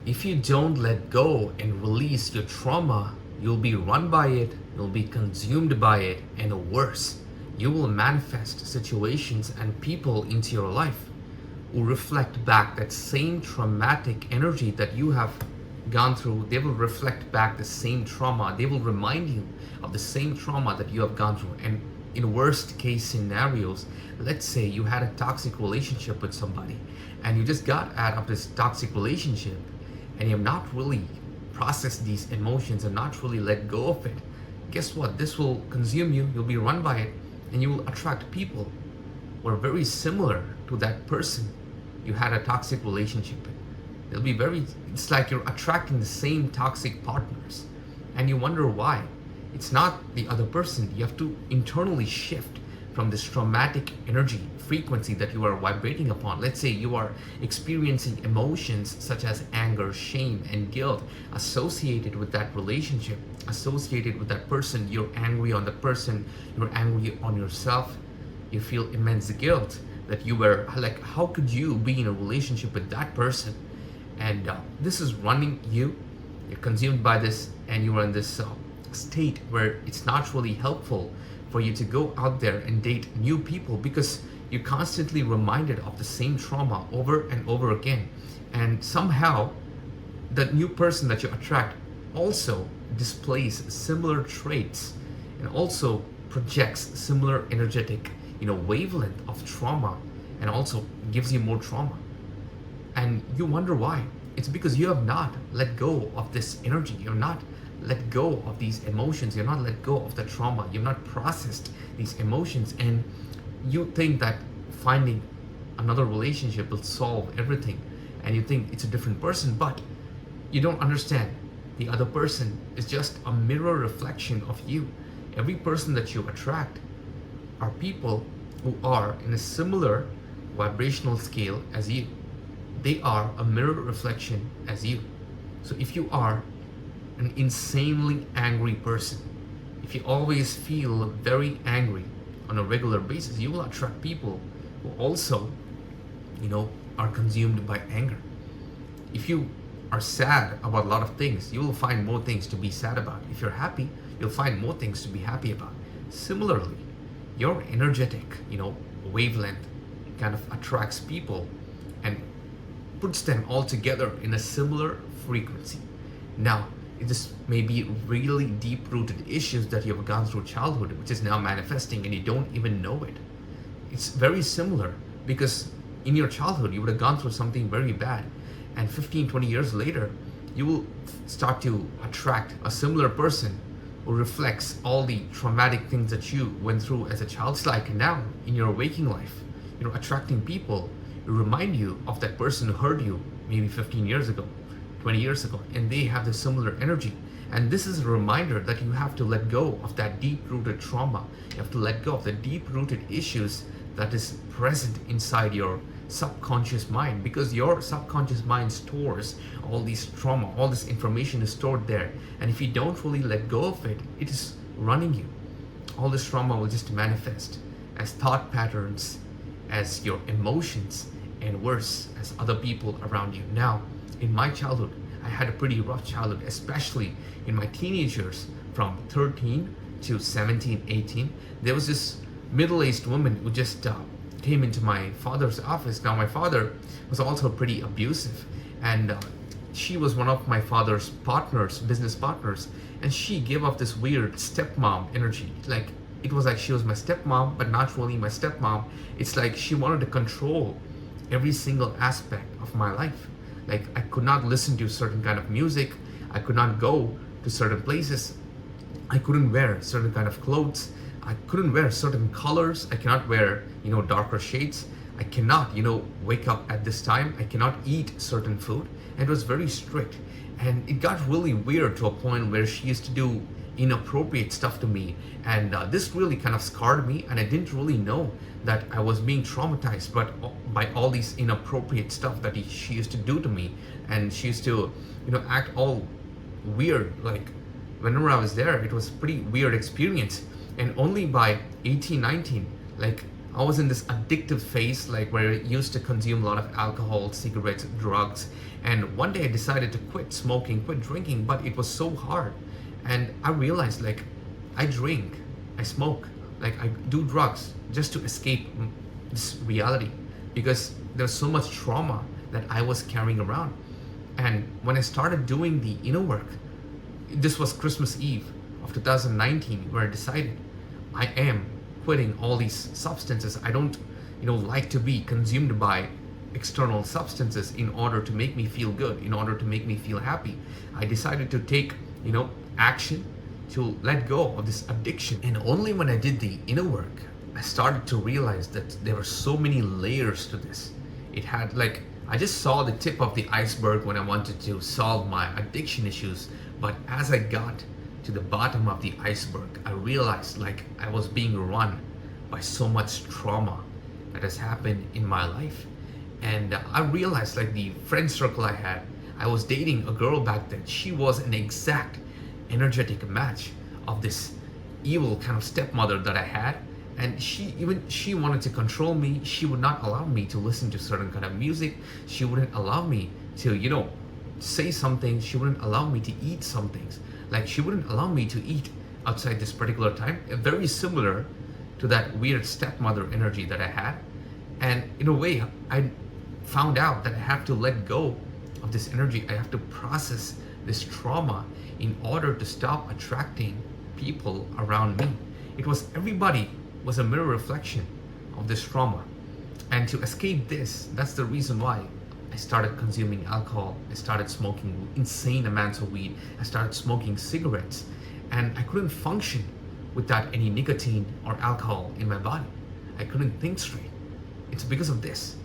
If you don't let go and release your trauma, you'll be run by it, you'll be consumed by it, and worse, you will manifest situations and people into your life who reflect back that same traumatic energy that you have gone through. They will reflect back the same trauma. They will remind you of the same trauma that you have gone through. And in worst case scenarios, let's say you had a toxic relationship with somebody and you just got out of this toxic relationship and you have not really processed these emotions and not really let go of it. Guess what? This will consume you. You'll be run by it, and you will attract people who are very similar to that person you had a toxic relationship with. They'll be very, it's like you're attracting the same toxic partners, and you wonder why. It's not the other person. You have to internally shift from this traumatic energy frequency that you are vibrating upon. Let's say you are experiencing emotions such as anger, shame, and guilt associated with that relationship, associated with that person. You're angry on the person, you're angry on yourself, you feel immense guilt that you were like, how could you be in a relationship with that person? And this is running you. You're consumed by this, and you are in this state where it's not really helpful for you to go out there and date new people, because you're constantly reminded of the same trauma over and over again. And somehow the new person that you attract also displays similar traits and also projects similar energetic, wavelength of trauma, and also gives you more trauma. And you wonder why. It's because you have not let go of this energy. You're not let go of these emotions. You're not let go of the trauma. You've not processed these emotions, and you think that finding another relationship will solve everything, and you think it's a different person, but you don't understand. The other person is just a mirror reflection of you. Every person that you attract are people who are in a similar vibrational scale as you. They are a mirror reflection as you. So if you are an insanely angry person, if you always feel very angry on a regular basis, you will attract people who also, are consumed by anger. If you are sad about a lot of things, you will find more things to be sad about. If you're happy, you'll find more things to be happy about. Similarly, your energetic, wavelength kind of attracts people and puts them all together in a similar frequency. Now, this may be really deep-rooted issues that you have gone through childhood, which is now manifesting and you don't even know it. It's very similar because in your childhood, you would have gone through something very bad, and 15, 20 years later, you will start to attract a similar person who reflects all the traumatic things that you went through as a child. It's like now in your waking life, attracting people who remind you of that person who hurt you maybe 15 years ago, 20 years ago, and they have the similar energy. And this is a reminder that you have to let go of that deep-rooted trauma. You have to let go of the deep-rooted issues that is present inside your subconscious mind, because your subconscious mind stores all these trauma, all this information is stored there. And if you don't really let go of it, it is running you. All this trauma will just manifest as thought patterns, as your emotions, and worse, as other people around you. Now, in my childhood, I had a pretty rough childhood, especially in my teenage years, from 13 to 17, 18. There was this middle-aged woman who just came into my father's office. Now, my father was also pretty abusive, and she was one of my father's partners, business partners, and she gave off this weird stepmom energy. Like, it was like she was my stepmom, but not really my stepmom. It's like she wanted to control every single aspect of my life. Like, I could not listen to certain kind of music. I could not go to certain places. I couldn't wear certain kind of clothes. I couldn't wear certain colors. I cannot wear, darker shades. I cannot, wake up at this time. I cannot eat certain food. And it was very strict. And it got really weird to a point where she used to do inappropriate stuff to me. And this really kind of scarred me. And I didn't really know that I was being traumatized by all these inappropriate stuff that she used to do to me. And she used to, act all weird. Like, whenever I was there, it was a pretty weird experience. And only by 18, 19, like, I was in this addictive phase, like where I used to consume a lot of alcohol, cigarettes, drugs. And one day I decided to quit smoking, quit drinking, but it was so hard. And I realized, like, I drink, I smoke, like I do drugs just to escape this reality, because there's so much trauma that I was carrying around. And when I started doing the inner work, this was Christmas Eve of 2019, where I decided I am quitting all these substances. I don't, like to be consumed by external substances in order to make me feel good, in order to make me feel happy. I decided to take, action to let go of this addiction. And only when I did the inner work, I started to realize that there were so many layers to this. It had like, I just saw the tip of the iceberg when I wanted to solve my addiction issues. But as I got to the bottom of the iceberg, I realized like I was being run by so much trauma that has happened in my life. And I realized like the friend circle I had, I was dating a girl back then. She was an exact energetic match of this evil kind of stepmother that I had. And she wanted to control me. She would not allow me to listen to certain kind of music. She wouldn't allow me to, say something. She wouldn't allow me to eat some things. Like she wouldn't allow me to eat outside this particular time. Very similar to that weird stepmother energy that I had. And in a way, I found out that I have to let go of this energy. I have to process this trauma in order to stop attracting people around me. It was everybody was a mirror reflection of this trauma. And to escape this, that's the reason why I started consuming alcohol. I started smoking insane amounts of weed. I started smoking cigarettes. And I couldn't function without any nicotine or alcohol in my body. I couldn't think straight. It's because of this.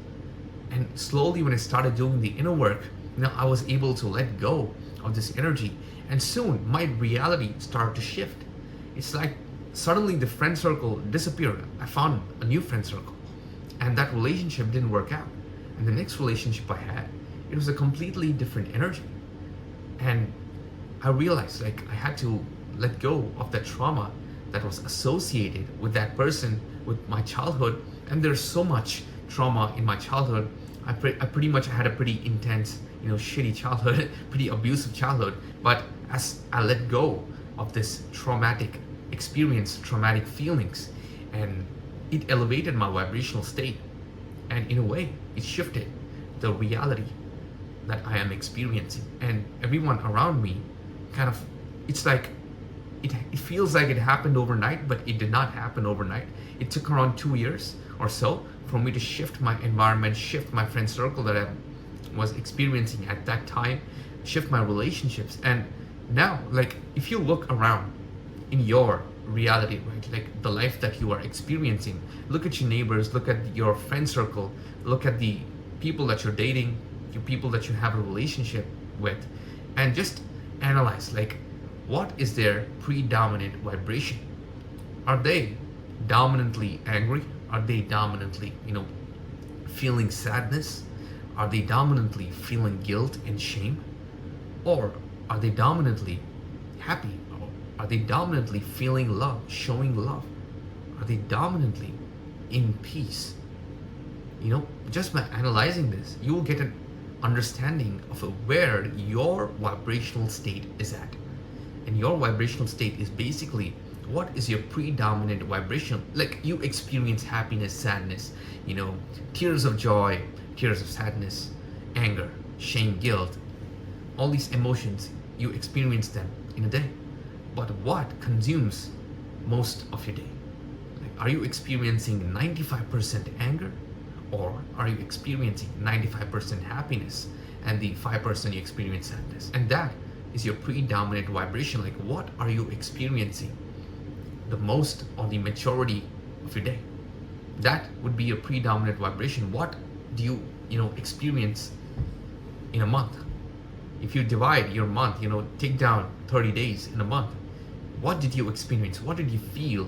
And slowly when I started doing the inner work, I was able to let go of this energy. And soon my reality started to shift. It's like suddenly the friend circle disappeared. I found a new friend circle. And that relationship didn't work out. And the next relationship I had, it was a completely different energy. And I realized like I had to let go of that trauma that was associated with that person, with my childhood. And there's so much trauma in my childhood. I pretty much had a pretty intense, shitty childhood, pretty abusive childhood. But as I let go of this traumatic experience, traumatic feelings, and it elevated my vibrational state. And in a way, it shifted the reality that I am experiencing. And everyone around me kind of, it's like, it feels like it happened overnight, but it did not happen overnight. It took around 2 years or so for me to shift my environment, shift my friend circle that I was experiencing at that time, shift my relationships. And now, like, if you look around in your reality, right, like the life that you are experiencing, look at your neighbors, look at your friend circle, look at the people that you're dating, your people that you have a relationship with, and just analyze, like, what is their predominant vibration? Are they dominantly angry? Are they dominantly, feeling sadness? Are they dominantly feeling guilt and shame? Or are they dominantly happy? Are they dominantly feeling love, showing love? Are they dominantly in peace? Just by analyzing this, you will get an understanding of where your vibrational state is at. And your vibrational state is basically what is your predominant vibration. Like you experience happiness, sadness, tears of joy, tears of sadness, anger, shame, guilt. All these emotions, you experience them in a day. But what consumes most of your day? Like, are you experiencing 95% anger? Or are you experiencing 95% happiness and the 5% you experience sadness? And that is your predominant vibration. Like, what are you experiencing the most on the majority of your day? That would be your predominant vibration. What do you, experience in a month? If you divide your month, take down 30 days in a month, what did you experience? What did you feel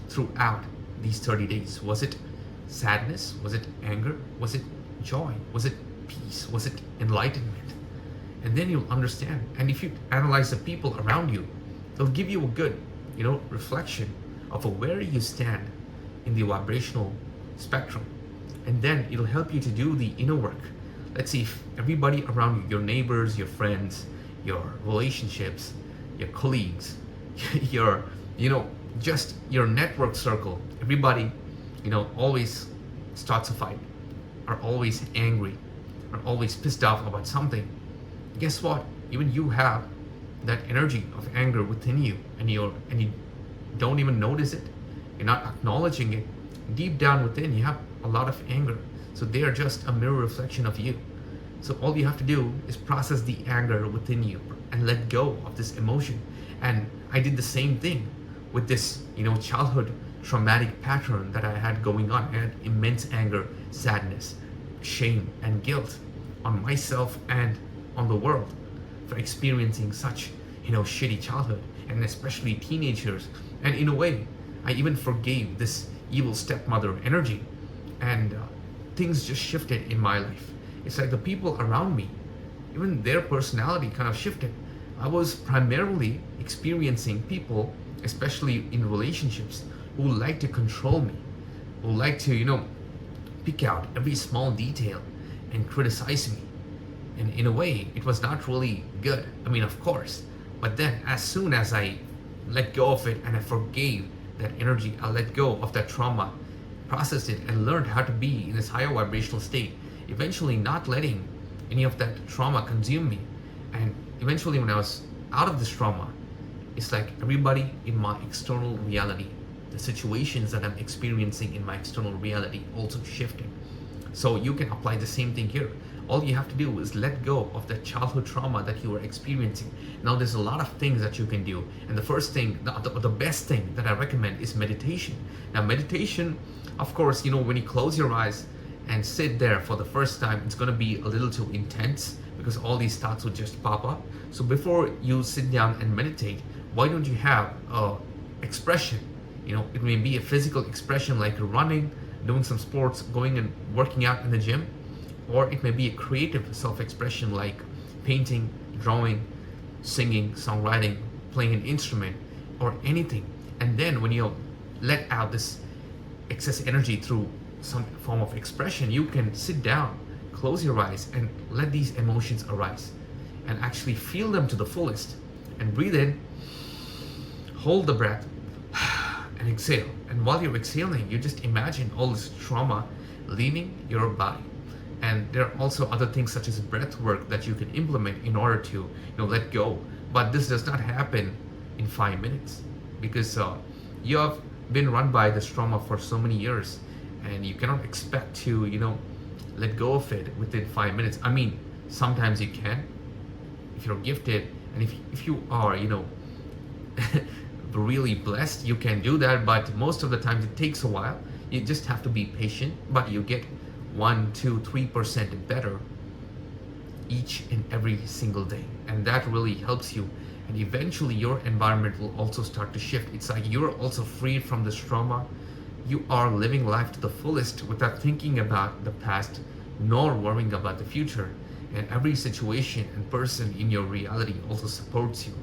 throughout these 30 days? Was it sadness? Was it anger? Was it joy? Was it peace? Was it enlightenment? And then you'll understand. And if you analyze the people around you, they'll give you a good, reflection of where you stand in the vibrational spectrum. And then it'll help you to do the inner work. Let's see if everybody around you, your neighbors, your friends, your relationships, your colleagues, your, just your network circle, everybody, always starts a fight, are always angry, are always pissed off about something. Guess what? Even you have that energy of anger within you, and you don't even notice it. You're not acknowledging it. Deep down within, you have a lot of anger. So they are just a mirror reflection of you. So all you have to do is process the anger within you and let go of this emotion. And I did the same thing with this, childhood traumatic pattern that I had going on. I had immense anger, sadness, shame, and guilt on myself and on the world for experiencing such, shitty childhood, and especially teenagers. And in a way, I even forgave this evil stepmother energy, and things just shifted in my life. It's like the people around me, even their personality kind of shifted. I was primarily experiencing people, especially in relationships, who like to control me, who like to, pick out every small detail and criticize me. And in a way, it was not really good. I mean, of course. But then, as soon as I let go of it and I forgave that energy, I let go of that trauma, processed it, and learned how to be in this higher vibrational state, eventually not letting any of that trauma consume me. And eventually, when I was out of this trauma, it's like everybody in my external reality, the situations that I'm experiencing in my external reality also shifted. So you can apply the same thing here. All you have to do is let go of that childhood trauma that you were experiencing. Now there's a lot of things that you can do. And the first thing, the best thing that I recommend is meditation. Now meditation, of course, when you close your eyes and sit there for the first time, it's going to be a little too intense because all these thoughts will just pop up. So before you sit down and meditate, why don't you have a expression? It may be a physical expression like running, doing some sports, going and working out in the gym, or it may be a creative self-expression like painting, drawing, singing, songwriting, playing an instrument, or anything. And then when you let out this excess energy through some form of expression, you can sit down, close your eyes, and let these emotions arise and actually feel them to the fullest. And breathe in, hold the breath, and exhale. And while you're exhaling, you just imagine all this trauma leaving your body. And there are also other things such as breath work that you can implement in order to let go. But this does not happen in 5 minutes because you have been run by this trauma for so many years, and you cannot expect to let go of it within 5 minutes. I mean, sometimes you can if you're gifted, and if you are really blessed, you can do that. But most of the times it takes a while. You just have to be patient, but you get 1, 2, 3% better each and every single day, and that really helps you. And eventually your environment will also start to shift. It's like you're also freed from this trauma. You are living life to the fullest without thinking about the past nor worrying about the future. And every situation and person in your reality also supports you,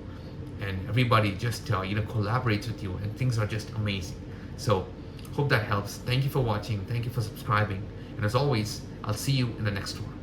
and everybody just collaborates with you, and things are just amazing. So hope that helps. Thank you for watching. Thank you for subscribing. And as always, I'll see you in the next one.